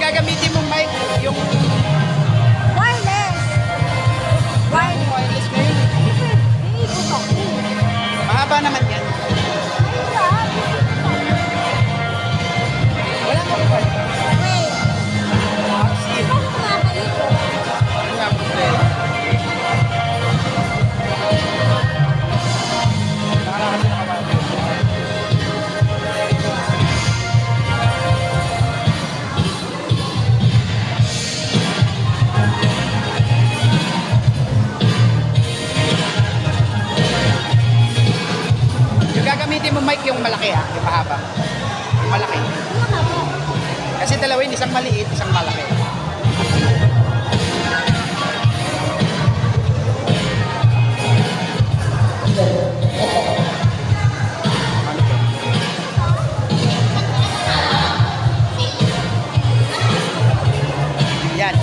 gagamitin mong mic, yung Wireless. wireless ba yun? Mahaba naman yan. Wala mo record. Wait. Sige. Paano kumakaliko? Ano nga po tayo? Nakarakas na kawan. Yung gagamitin mo mic yung malaki ha, yung mahaba. Yung malaki. Kasi dalawa yun, isang maliit, isang malaki. Yan.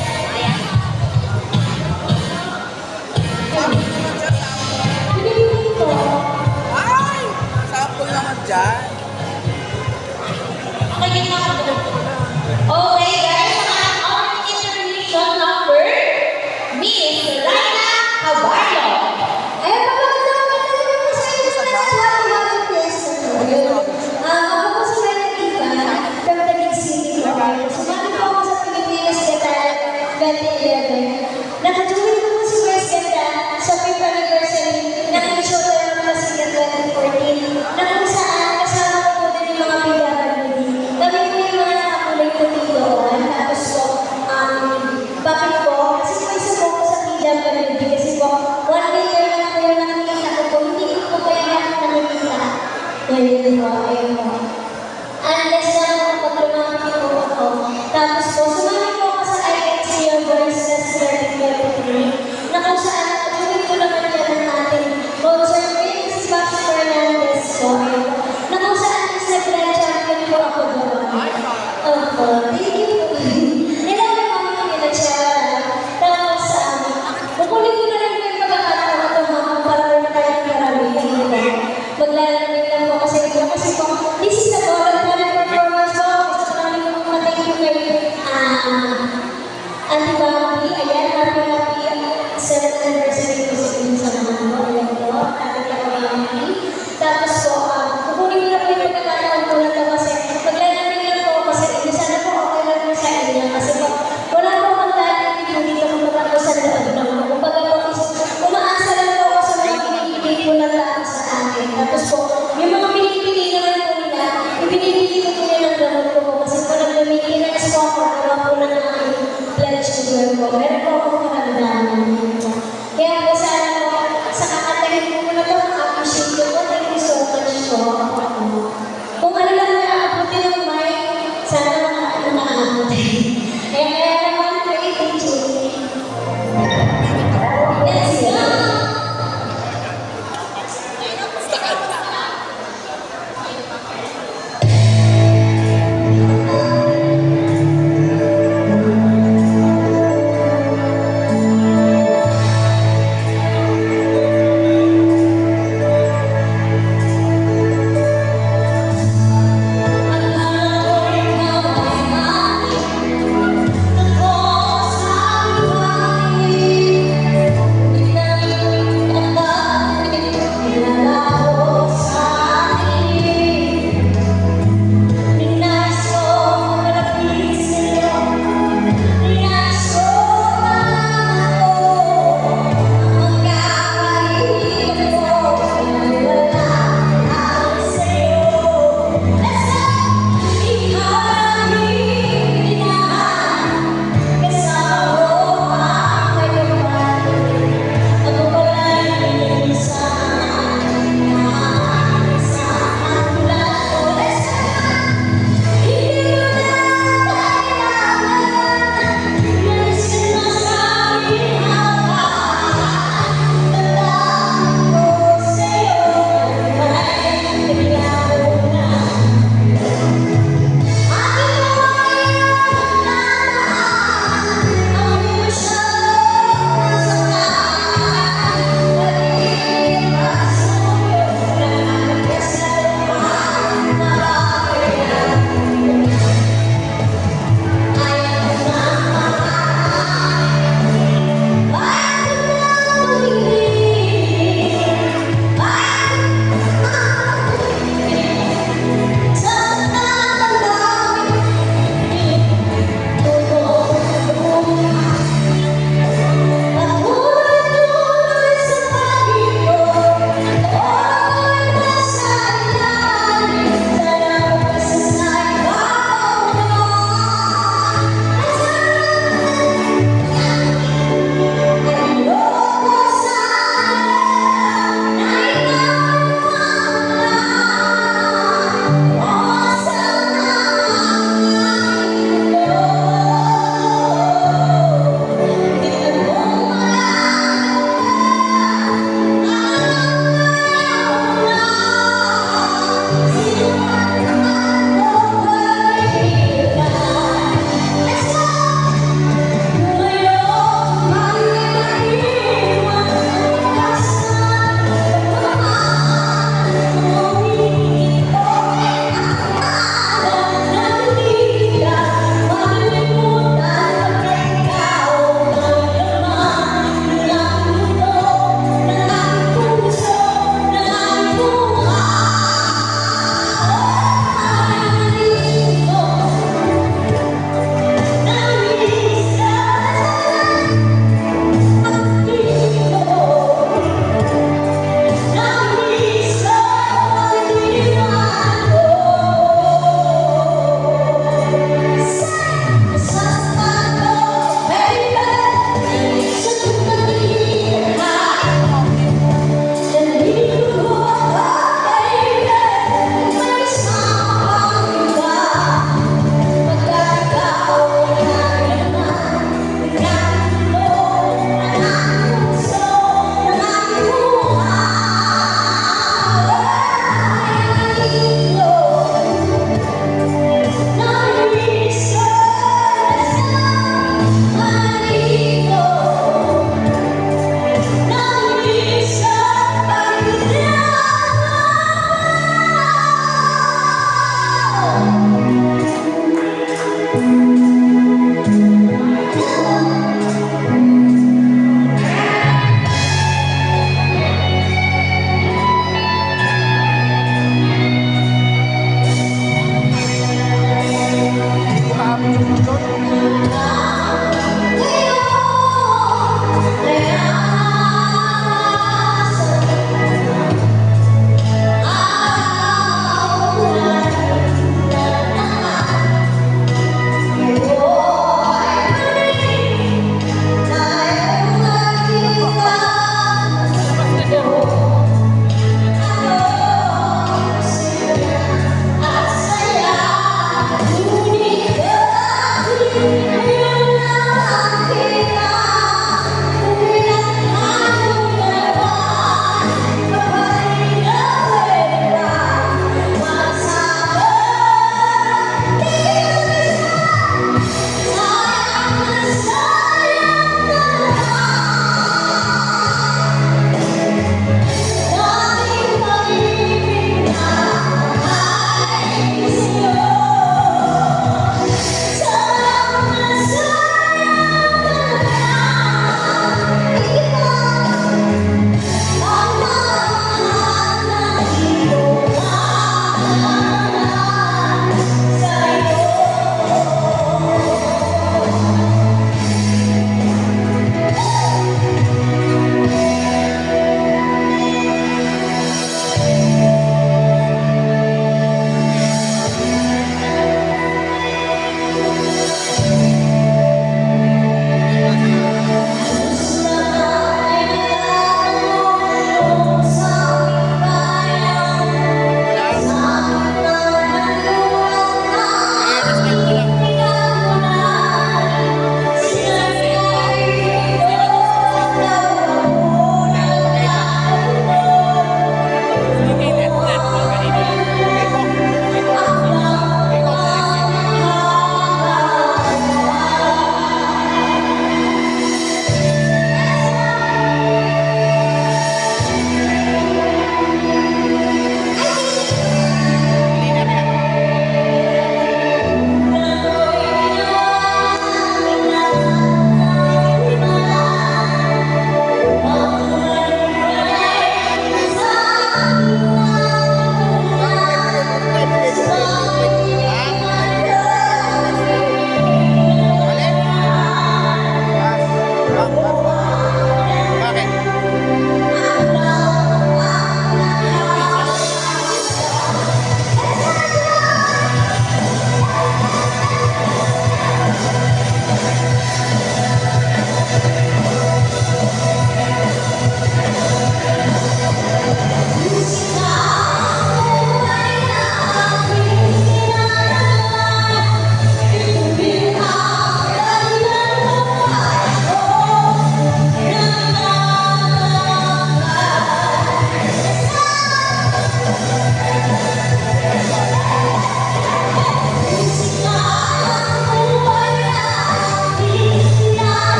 Ay! Sample naman dyan. Okay, guys, ang our intermission number, Miss Laila Caballo. Eh, pagkakataon na naman po sa inyo na sa piyesta ko. Ako po si Renatita, from Taguig City po. Sumali po ako sa Pilipinas Gata 2011. Nakajoin ko po si West Gata sa 5th anniversary ng show tayo ng Sikat 2014 na kung saan kasama ko po din yung mga PWD. Kami po yung mga nakakulay na doon. Tapos po, bakit po? Kasi po isa po ako sa PWD kasi po, one meter lang po yung nakikita ko po. Hindi ko po kayo lahat nakikita. Ayun po, ayun po. Unless na po pag lumaki po ako. Tapos po, sumali po ako sa INC Your Voices 2023 na kung saan nakatuloy po naman yan ng ating concert with Mrs. Paxi Fernandez po. Ayun po. Na kung saan is nag-grand champion po ako doon. Opo, thank you po. Nilawi po kami pinag-share. Tapos, kukunin ko na rin po yung pagkakataon na tumama para rin kayo marami. Maglalagay lang po kasi po, this is the volunteer performance po. Gusto ko namin po matay yung kay Auntie Bambi. Ayan, happy 7th anniversary po sa mga po. Ayan po, happy Bambi. Tapos po, kukunin ko na po yung pagkakataon po na ito kasi maglalagay lang po kasi sana po okay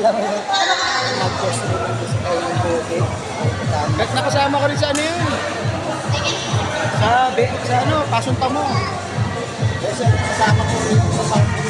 Alam mo yun? Nag-post rin ako sa kayo ng bukid. Kahit nakasama ko rin sa ano yun. Sa ano, pasunta mo. Kasi kasama ko rin sa